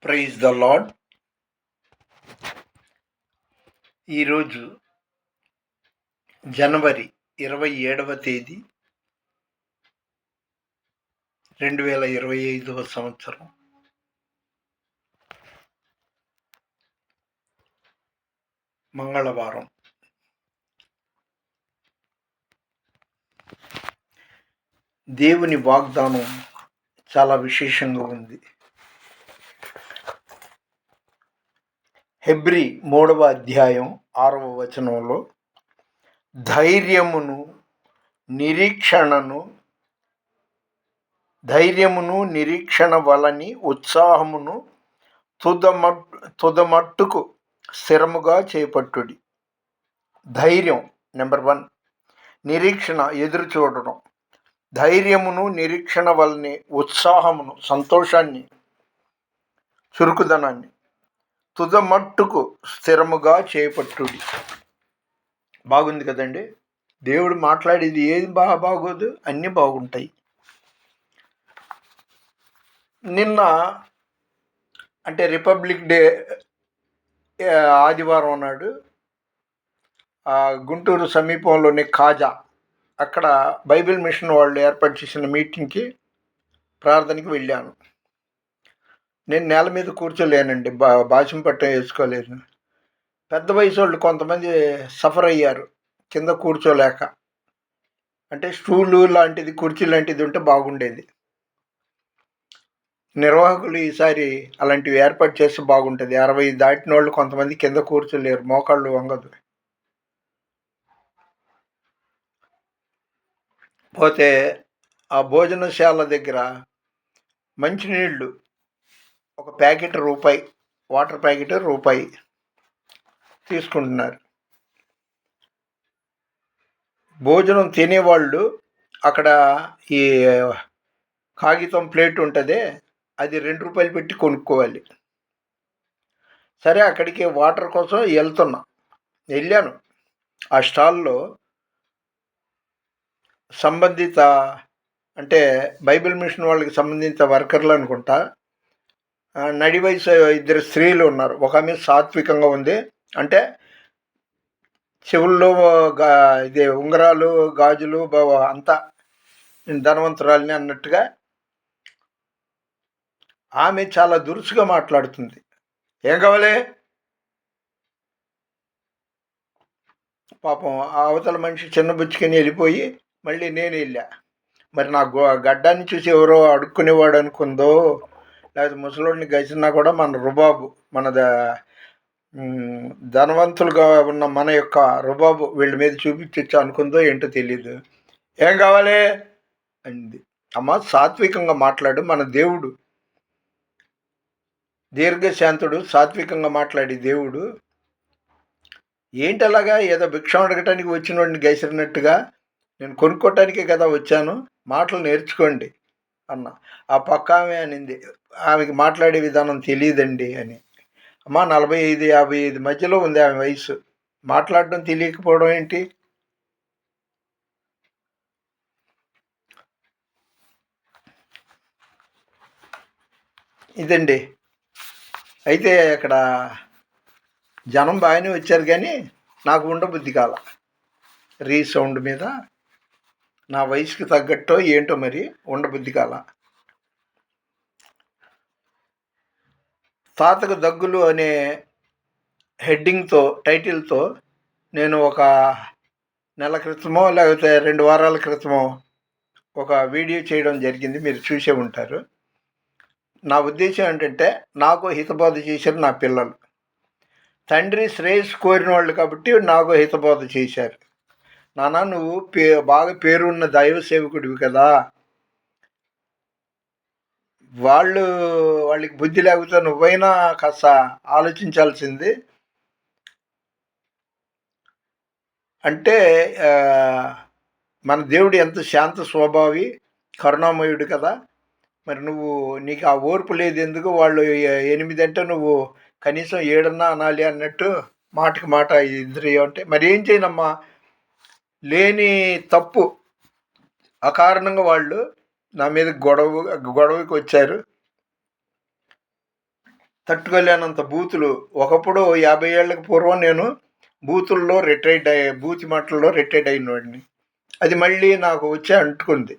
Praise the lord. ఈరోజు జనవరి 27వ తేదీ 2025 సంవత్సరం. మంగళవారం. దేవుని వాగ్దానం చాలా విశేషంగా ఉంది. హెబ్రీ 3వ అధ్యాయం 6వ వచనంలో ధైర్యమును నిరీక్షణ వలని ఉత్సాహమును తుదమట్టుకు స్థిరముగా చేపట్టుడి. ధైర్యం నెంబర్ 1, నిరీక్షణ ఎదురు చూడడం. ధైర్యమును నిరీక్షణ వలని ఉత్సాహమును, సంతోషాన్ని, చురుకుదనాన్ని తుదమట్టుకు స్థిరముగా చేపట్టుడి. బాగుంది కదండి. దేవుడు మాట్లాడేది ఏది బాగోదు, అన్నీ బాగుంటాయి. నిన్న అంటే రిపబ్లిక్ డే ఆదివారం నాడు గుంటూరు సమీపంలోని కాజా, అక్కడ బైబిల్ మిషన్ వాళ్ళు ఏర్పాటు చేసిన మీటింగ్కి, ప్రార్థనకి వెళ్ళాను. నేను నేల మీద కూర్చోలేనండి, బాసిం పట్టం వేసుకోలేదు. పెద్ద వయసు వాళ్ళు కొంతమంది సఫర్ అయ్యారు కింద కూర్చోలేక. అంటే స్టూలు లాంటిది, కుర్చీ లాంటిది ఉంటే బాగుండేది. నిర్వాహకులు ఈసారి అలాంటివి ఏర్పాటు చేస్తే బాగుంటుంది. 60 దాటిన వాళ్ళు కొంతమంది కింద కూర్చోలేరు, మోకాళ్ళు వంగదు. పోతే ఆ భోజనశాల దగ్గర మంచినీళ్ళు ఒక ప్యాకెట్ రూపాయి, వాటర్ ప్యాకెట్ రూపాయి తీసుకుంటున్నారు. భోజనం తినేవాళ్ళు అక్కడ ఈ కాగితం ప్లేట్ ఉంటుంది, అది 2 రూపాయలు పెట్టి కొనుక్కోవాలి. సరే, అక్కడికి వాటర్ కోసం వెళ్ళాను. ఆ స్టాల్లో సంబంధిత, అంటే బైబిల్ మిషన్ వాళ్ళకి సంబంధించిన వర్కర్లు అనుకుంటా, నడి వయసు 2 స్త్రీలు ఉన్నారు. ఒక ఆమె సాత్వికంగా ఉంది, అంటే చెవుల్లో ఇదే ఉంగరాలు, గాజులు, అంతా ధనవంతురాలిని అన్నట్టుగా. ఆమె చాలా దురుసుగా మాట్లాడుతుంది. ఏం కావాలి? పాపం ఆ అవతల మనిషి చిన్నబుచ్చుకొని వెళ్ళిపోయి మళ్ళీ నేను వెళ్ళా. మరి నా గడ్డాన్ని చూసి ఎవరో అడుక్కునేవాడు అనుకుందో, లేకపోతే ముసలోడిని గసినా కూడా మన రుబాబు, మన ధనవంతులుగా ఉన్న మన యొక్క రుబాబు వీళ్ళ మీద చూపించచ్చు అనుకుందో ఏంటో తెలీదు. ఏం కావాలి అంది. అమ్మ, సాత్వికంగా మాట్లాడు. మన దేవుడు దీర్ఘశాంతుడు, సాత్వికంగా మాట్లాడి దేవుడు. ఏంటి అలాగా ఏదో భిక్షం అడగటానికి వచ్చిన వాడిని గసిరినట్టుగా? నేను కొనుక్కోటానికే కదా వచ్చాను, మాటలు నేర్చుకోండి అన్న. ఆ పక్క ఆమె అనింది, ఆమెకి మాట్లాడే విధానం తెలియదండి అని. అమ్మ, 45-55 మధ్యలో ఉంది ఆమె వయసు, మాట్లాడడం తెలియకపోవడం ఏంటి? ఇదండి. అయితే అక్కడ జనం బాగానే వచ్చారు, కానీ నాకు ఉండబుద్ధి కాల. రీసౌండ్ మీద నా వయసుకి తగ్గట్టో ఏంటో మరి ఉండబుద్ధి కాల. తాతకు దగ్గులు అనే హెడ్డింగ్తో, టైటిల్తో నేను ఒక నెల క్రితమో లేకపోతే 2 వారాల క్రితమో ఒక వీడియో చేయడం జరిగింది. మీరు చూసే ఉంటారు. నా ఉద్దేశం ఏంటంటే, నాకు హితబోధ చేశారు నా పిల్లలు. తండ్రి శ్రేయస్సు కోరిన వాళ్ళు కాబట్టి నాకు హితబోధ చేశారు. నాన్న, నువ్వు బాగా పేరున్న దైవ సేవకుడివి కదా, వాళ్ళకి బుద్ధి లేకపోతే నువ్వైనా కాస్త ఆలోచించాల్సింది. అంటే మన దేవుడు ఎంత శాంత స్వభావి, కరుణామయుడు కదా. మరి నీకు ఆ ఓర్పు లేదు ఎందుకు? వాళ్ళు 8 అంటే నువ్వు కనీసం 7 అనాలి అన్నట్టు మాటకి మాట ఇంద్రియం. అంటే మరి ఏం చేయనమ్మా, లేని తప్పు అకారణంగా వాళ్ళు నా మీద గొడవకి వచ్చారు. తట్టుకోలేనంత బూతులు. ఒకప్పుడు 50 ఏళ్ళకి పూర్వం నేను బూతుల్లో బూతి మాటల్లో రిటైర్డ్ అయినవాడిని. అది మళ్ళీ నాకు వచ్చి అంటుకుంది.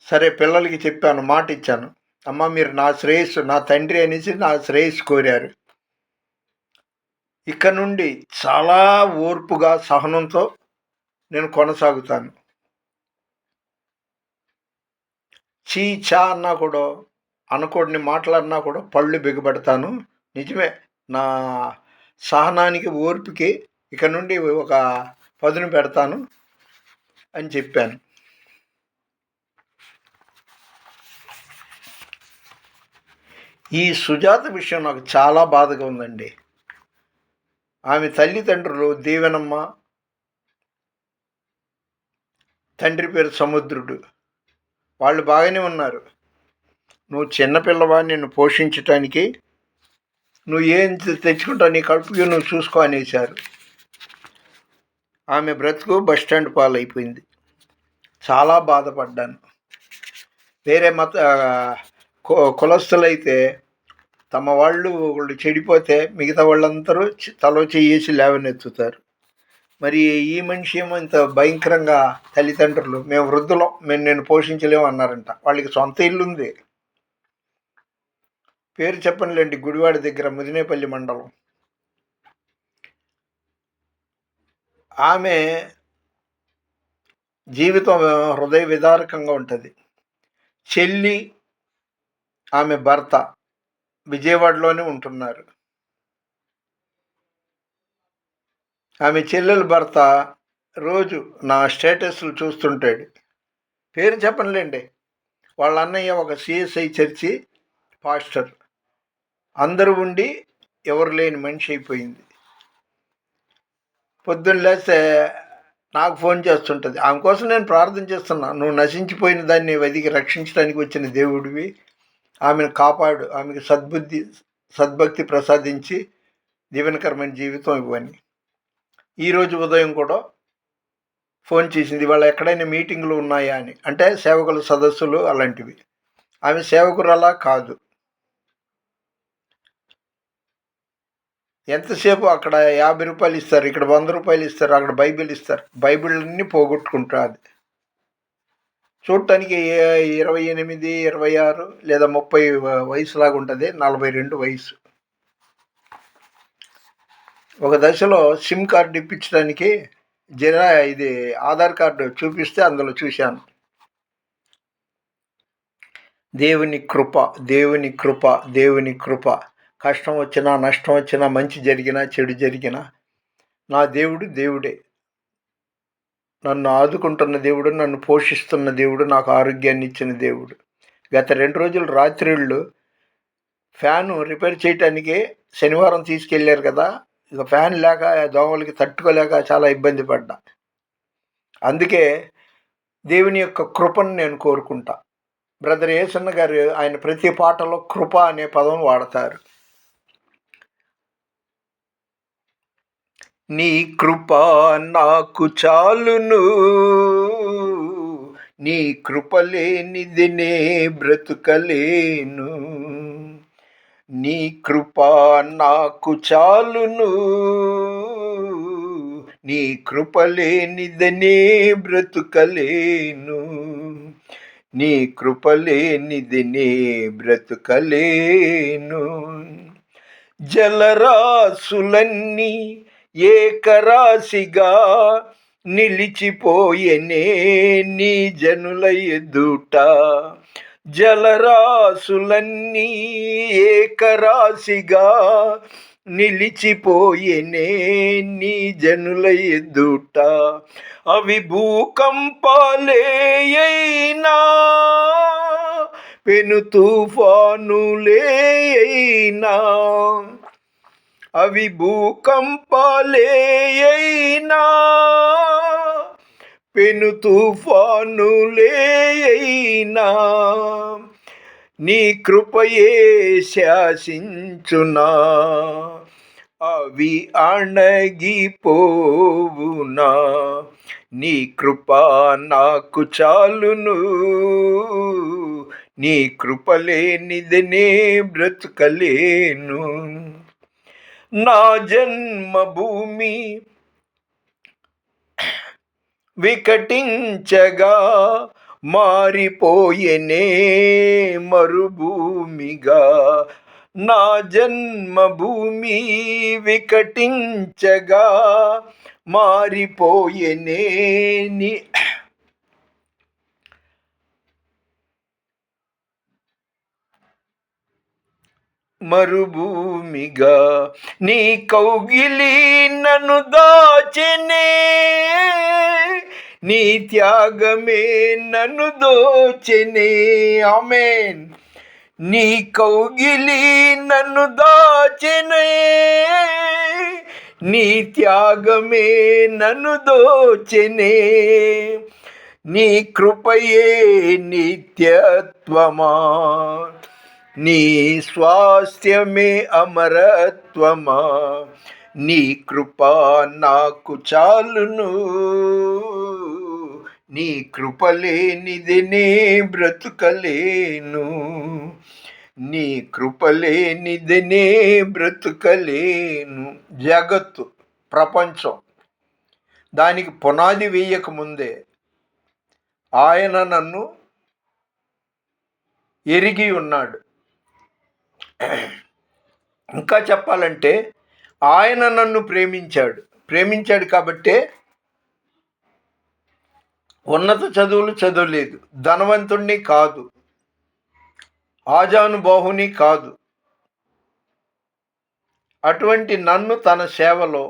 సరే పిల్లలకి చెప్పాను, మాట ఇచ్చాను. అమ్మ మీరు నా శ్రేయస్సు, నా తండ్రి అనేసి నా శ్రేయస్సు కోరారు. ఇక నుండి చాలా ఓర్పుగా, సహనంతో నేను కొనసాగుతాను. చీ చా అన్నా కూడా, అనకూడని మాటలన్నా కూడా పళ్ళు బిగబెడతాను. నిజమే, నా సహనానికి, ఓర్పుకి ఇక నుండి ఒక పదును పెడతాను అని చెప్పాను. ఈ సుజాత విషయం నాకు చాలా బాధగా ఉందండి. ఆమె తల్లిదండ్రులు దీవెనమ్మ, తండ్రి పేరు సముద్రుడు. వాళ్ళు బాగానే ఉన్నారు. నువ్వు చిన్నపిల్లవా, నిన్ను పోషించటానికి నువ్వు ఏం తెచ్చుకుంటావు, నీ కడుపుకి నువ్వు చూసుకో అనేశారు. ఆమె బ్రతుకు బస్టాండ్ పాలైపోయింది. చాలా బాధపడ్డాను. వేరే కులస్తులైతే తమ వాళ్ళు చెడిపోతే మిగతా వాళ్ళందరూ తలో చేసి లేవనెత్తుతారు. మరి ఈ మనిషి ఏమో ఇంత భయంకరంగా, తల్లిదండ్రులు మేము వృద్ధులం, నేను పోషించలేము అన్నారంట. వాళ్ళకి సొంత ఇల్లు ఉంది, పేరు చెప్పనులేండి, గుడివాడ దగ్గర ముదినేపల్లి మండలం. ఆమె జీవితం హృదయ విదారకంగా ఉంటుంది. చెల్లి, ఆమె భర్త విజయవాడలోనే ఉంటున్నారు. ఆమె చెల్లెల భర్త రోజు నా స్టేటస్లు చూస్తుంటాడు. పేరు చెప్పనులేండి. వాళ్ళ అన్నయ్య ఒక సిఎస్ఐ చర్చి పాస్టర్. అందరూ ఉండి ఎవరు లేని మనిషి అయిపోయింది. పొద్దున్న లేస్తే నాకు ఫోన్ చేస్తుంటుంది. ఆమె కోసం నేను ప్రార్థన చేస్తున్నా. నువ్వు నశించిపోయిన దాన్ని వెతికి రక్షించడానికి వచ్చిన దేవుడివి, ఆమెను కాపాడు, ఆమెకు సద్భక్తి ప్రసాదించి దీవెనకరమైన జీవితం ఇవ్వని. ఈరోజు ఉదయం కూడా ఫోన్ చేసింది. ఇవాళ ఎక్కడైనా మీటింగులు ఉన్నాయా అని. అంటే సేవకుల సదస్సులు అలాంటివి. ఆమె సేవకురాలా కాదు. ఎంతసేపు అక్కడ 50 రూపాయలు ఇస్తారు, ఇక్కడ 100 రూపాయలు ఇస్తారు, అక్కడ బైబిల్ ఇస్తారు. బైబిళ్ళన్నీ పోగొట్టుకుంటుంది. చూడటానికి 28, 26 లేదా 30 వయసులాగా ఉంటుంది. 42 వయసు. ఒక దశలో సిమ్ కార్డు ఇప్పించడానికి ఇది ఆధార్ కార్డు చూపిస్తే అందులో చూశాను. దేవుని కృప, దేవుని కృప, దేవుని కృప. కష్టం వచ్చినా, నష్టం వచ్చినా, మంచి జరిగినా, చెడు జరిగినా నా దేవుడు దేవుడే. నన్ను ఆదుకుంటున్న దేవుడు, నన్ను పోషిస్తున్న దేవుడు, నాకు ఆరోగ్యాన్ని ఇచ్చిన దేవుడు. గత 2 రోజులు రాత్రిళ్ళు ఫ్యాను రిపేర్ చేయటానికి శనివారం తీసుకెళ్ళారు కదా, ఇక ఫ్యాన్ లేక దోమలకి తట్టుకోలేక చాలా ఇబ్బంది పడ్డా. అందుకే దేవుని యొక్క కృపను నేను కోరుకుంటా. బ్రదర్ ఏసన్న గారు ఆయన ప్రతి పాటలో కృప అనే పదం వాడతారు. నీ కృప నాకు చాలును, నీ కృప లేనిది నే బ్రతుకలేను. నీ కృప నాకు చాలును, నీ కృప లేనిది నే బ్రతుకలేను. నీ కృప లేనిది నే బ్రతుకలేను. జలరాశులన్నీ ఏకరాశిగా నిలిచిపోయెనే నీ జనుల ఎదుట. జలరాశులన్నీ ఏకరాశిగా నిలిచిపోయెనే నీ జనుల ఎదుట. అవి భూకంపాలే అయినా, పెను తుఫానులే అయినా, అవి భూకంపాలే అయినా, పెను తుఫానులే అయినా, నీ కృపయే శాసించునా, అవి అణగిపోవునా. నీ కృప నాకు చాలును, నీ కృపలేనిదనే బ్రతుకలేను. నా జన్మభూమి వికటించగా మారిపోయేనే మరుభూమిగా. నా జన్మభూమి వికటించగా మారిపోయేనే మరుభూమిగా. నీ కౌగిలి నన్ను దాచెనే, నీ త్యాగమే నన్ను దోచెనే. ఆమేన్. నీ కౌగిలి నన్ను దాచెనే, నీ త్యాగమే నన్ను దోచెనే. నీ కృపయే నిత్యత్వమా, నీ స్వాస్థ్యమే అమరత్వమా. నీ కృప నాకు చాలును, నీ కృపలేనిదినే బ్రతుకలేను. నీ కృపలేనిదినే బ్రతుకలేను. జగత్తు, ప్రపంచం దానికి పునాది వేయక ముందే ఆయన నన్ను ఎరిగి ఉన్నాడు. ఇంకా చెప్పాలంటే ఆయన నన్ను ప్రేమించాడు కాబట్టే ఉన్నత చదువులు చదవలేదు, ధనవంతుణ్ణి కాదు, ఆజానుబాహుని కాదు. అటువంటి నన్ను తన సేవలో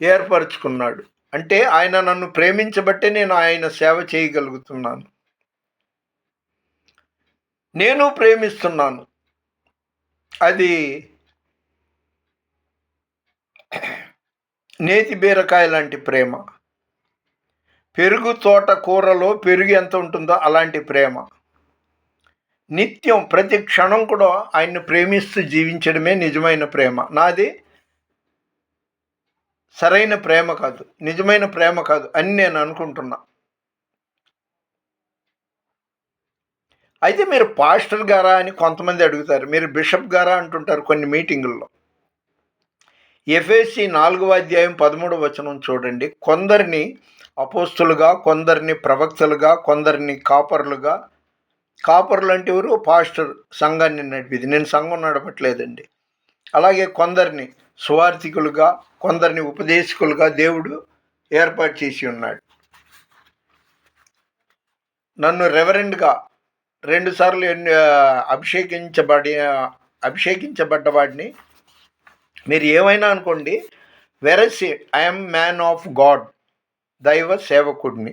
ఏర్పరచుకున్నాడు. అంటే ఆయన నన్ను ప్రేమించబట్టే నేను ఆయన సేవ చేయగలుగుతున్నాను. నేను ప్రేమిస్తున్నాను. అది నేతి బీరకాయ లాంటి ప్రేమ. పెరుగు తోట కూరలో పెరుగు ఎంత ఉంటుందో అలాంటి ప్రేమ. నిత్యం ప్రతి క్షణం కూడా ఆయన్ని ప్రేమిస్తూ జీవించడమే నిజమైన ప్రేమ. నాది సరైన ప్రేమ కాదు, నిజమైన ప్రేమ కాదు అని నేను అనుకుంటున్నా. అయితే మీరు పాస్టర్ గారా అని కొంతమంది అడుగుతారు, మీరు బిషప్ గారా అంటుంటారు కొన్ని మీటింగుల్లో. ఎఫెసీ 4వ అధ్యాయం 13వ వచనం చూడండి. కొందరిని అపోస్తులుగా, కొందరిని ప్రవక్తలుగా, కొందరిని కాపర్లుగా. కాపర్లు అంటే ఎవరు? పాస్టర్, సంఘాన్ని నడిపేది. నేను సంఘం నడపట్లేదండి. అలాగే కొందరిని సువార్థికులుగా, కొందరిని ఉపదేశకులుగా దేవుడు ఏర్పాటు చేసి ఉన్నాడు. నన్ను రెవరెండ్గా 2 సార్లు అభిషేకించబడ్డవాడిని. మీరు ఏమైనా అనుకోండి, వెరసి ఐఎమ్ మ్యాన్ ఆఫ్ గాడ్, దైవ సేవకుడిని.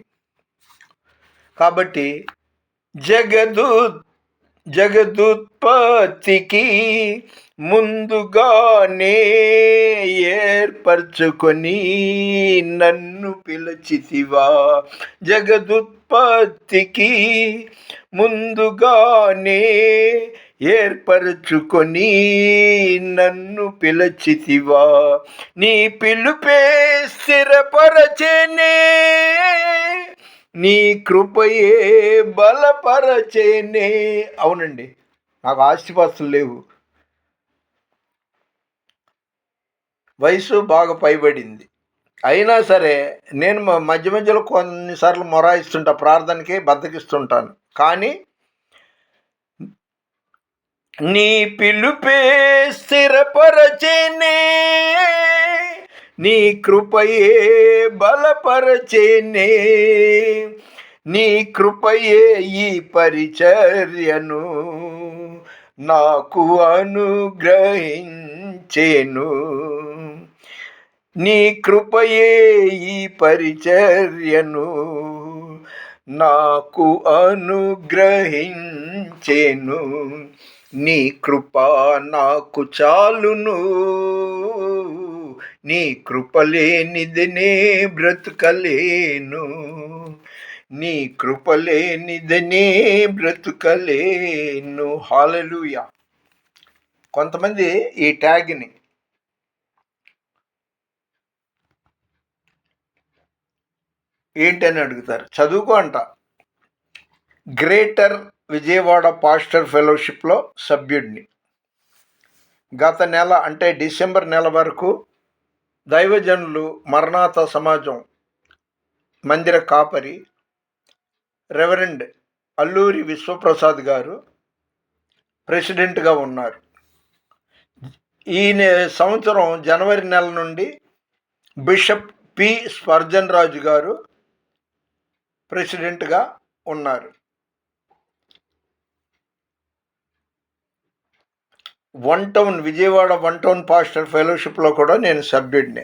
కాబట్టి జగదుత్పత్తికి ముందుగానే ఏర్పరచుకొని నన్ను పిలిచితివా. జగదుత్పత్తికి ముందుగానే ఏర్పరచుకొని నన్ను పిలిచితివా. నీ పిలుపే స్థిరపరచెనే, నీ కృపయే బలపరచేనే. అవునండి, నాకు ఆస్తిపాస్తులు లేవు, వయసు బాగా పైబడింది. అయినా సరే నేను మధ్య మధ్యలో కొన్నిసార్లు మొరాయిస్తుంటా, ప్రార్థనకి బద్దకిస్తుంటాను. కానీ నీ పిలుపే స్థిరపరచేనే, నీ కృపయే బలపరచేనే. నీ కృపయే ఈ పరిచర్యను నాకు అనుగ్రహించెను. నీ కృపయే ఈ పరిచర్యను నాకు అనుగ్రహించెను. నీ కృప నాకు చాలును, నీ కృప లేనిదనే బ్రతుకలేను. నీ కృప లేనిదనే బ్రతుకలేను. హల్లెలూయా. కొంతమంది ఈ ట్యాగ్ని ఏంటని అడుగుతారు. చదువుకో అంట. గ్రేటర్ విజయవాడ పాస్టర్ ఫెలోషిప్లో సభ్యుడిని. గత నెల అంటే డిసెంబర్ నెల వరకు దైవజనులు మరణాత సమాజం మందిర కాపరి రెవరెండ్ అల్లూరి విశ్వప్రసాద్ గారు ప్రెసిడెంట్గా ఉన్నారు. ఈ సంవత్సరం జనవరి నెల నుండి బిషప్ పి స్పర్జన్ రాజు గారు ప్రెసిడెంట్గా ఉన్నారు. విజయవాడ వన్ టౌన్ పాస్టర్ ఫెలోషిప్లో కూడా నేను సభ్యుడిని.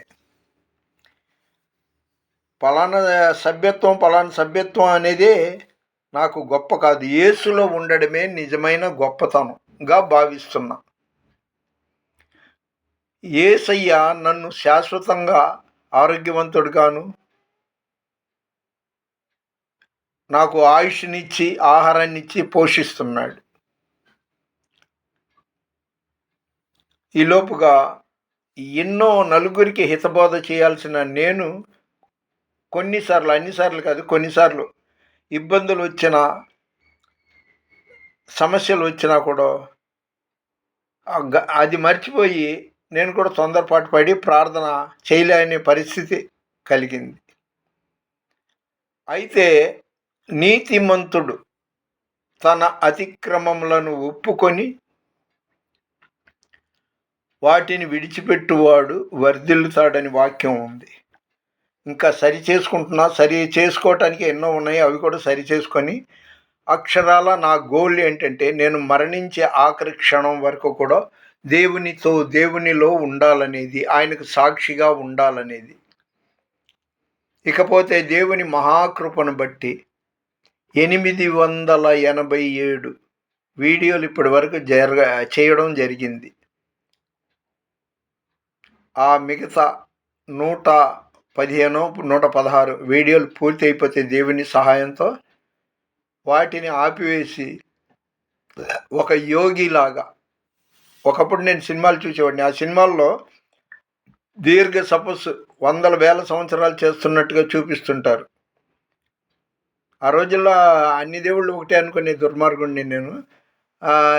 పలానా సభ్యత్వం అనేది నాకు గొప్ప కాదు, యేసులో ఉండడమే నిజమైన గొప్పతనంగా భావిస్తున్నా. యేసయ్య నన్ను శాశ్వతంగా ఆరోగ్యవంతుడుగాను, నాకు ఆయుష్నిచ్చి ఆహారాన్నిచ్చి పోషిస్తున్నాడు. ఈలోపుగా ఎన్నో నలుగురికి హితబోధ చేయాల్సిన నేను కొన్నిసార్లు, అన్నిసార్లు కాదు, కొన్నిసార్లు ఇబ్బందులు వచ్చినా, సమస్యలు వచ్చినా కూడా అది మర్చిపోయి నేను కూడా తొందరపాటు పడి ప్రార్థన చేయలేని పరిస్థితి కలిగింది. అయితే నీతిమంతుడు తన అతిక్రమములను ఒప్పుకొని వాటిని విడిచిపెట్టువాడు వర్ధిల్లుతాడని వాక్యం ఉంది. ఇంకా సరి చేసుకోవటానికి ఎన్నో ఉన్నాయి, అవి కూడా సరి చేసుకొని అక్షరాల నా గోల్ ఏంటంటే నేను మరణించే ఆఖరి క్షణం వరకు కూడా దేవునిలో ఉండాలనేది, ఆయనకు సాక్షిగా ఉండాలనేది. ఇకపోతే దేవుని మహాకృపను బట్టి 887 వీడియోలు ఇప్పటి వరకు చేయడం జరిగింది. ఆ మిగతా 115, 116 వీడియోలు పూర్తి అయిపోతే దేవుని సహాయంతో వాటిని ఆపివేసి ఒక యోగిలాగా, ఒకప్పుడు నేను సినిమాలు చూసేవాడిని, ఆ సినిమాల్లో వందల వేల సంవత్సరాలు చేస్తున్నట్టుగా చూపిస్తుంటారు. ఆ రోజుల్లో అన్ని దేవుళ్ళు ఒకటే అనుకునే దుర్మార్గుడిని నేను.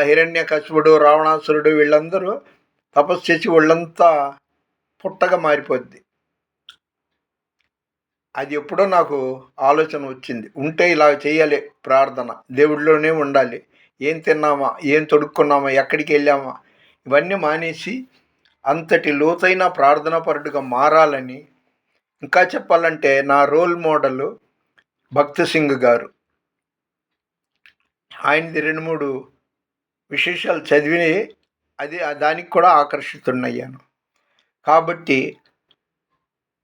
హిరణ్యకశిపుడు, రావణాసురుడు వీళ్ళందరూ తపస్సు చేసి వాళ్ళంతా పుట్టగా మారిపోద్ది. అది ఎప్పుడో నాకు ఆలోచన వచ్చింది, ఉంటే ఇలా చేయాలి, ప్రార్థన దేవుడిలోనే ఉండాలి. ఏం తిన్నామా, ఏం తొడుక్కున్నామా, ఎక్కడికి వెళ్ళామా, ఇవన్నీ మానేసి అంతటి లోతైన ప్రార్థనాపరుడుగా మారాలని. ఇంకా చెప్పాలంటే నా రోల్ మోడల్ భక్త్ సింగ్ గారు. ఆయనది 2-3 విశేషాలు చదివి దానికి కూడా ఆకర్షితున్నయ్యాను. కాబట్టి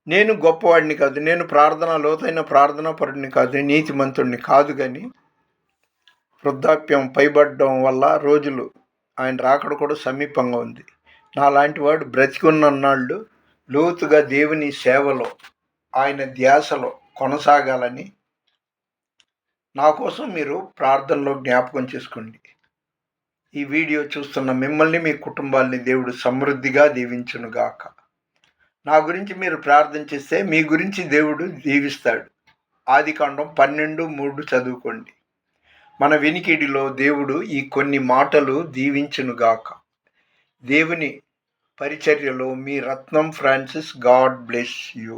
నేను గొప్పవాడిని కాదు, నేను లోతైన ప్రార్థనాపరుడిని కాదు, నీతిమంతుడిని కాదు. కానీ వృద్ధాప్యం పైబడడం వల్ల రోజులు ఆయన రాకడ కూడా సమీపంగా ఉంది. నాలాంటి వాడు బ్రతికున్నన్నాళ్ళు లోతుగా దేవుని సేవలో, ఆయన ధ్యాసలో కొనసాగాలని నా కోసం మీరు ప్రార్థనలో జ్ఞాపకం చేసుకోండి. ఈ వీడియో చూస్తున్న మిమ్మల్ని, మీ కుటుంబాన్ని దేవుడు సమృద్ధిగా దీవించునుగాక. నా గురించి మీరు ప్రార్థన చేస్తే మీ గురించి దేవుడు దీవిస్తాడు. ఆదికాండం 12:3 చదువుకోండి. మన వినికిడిలో దేవుడు ఈ కొన్ని మాటలు దీవించునుగాక. దేవుని పరిచర్యలో మీ రత్నం ఫ్రాన్సిస్. God bless you.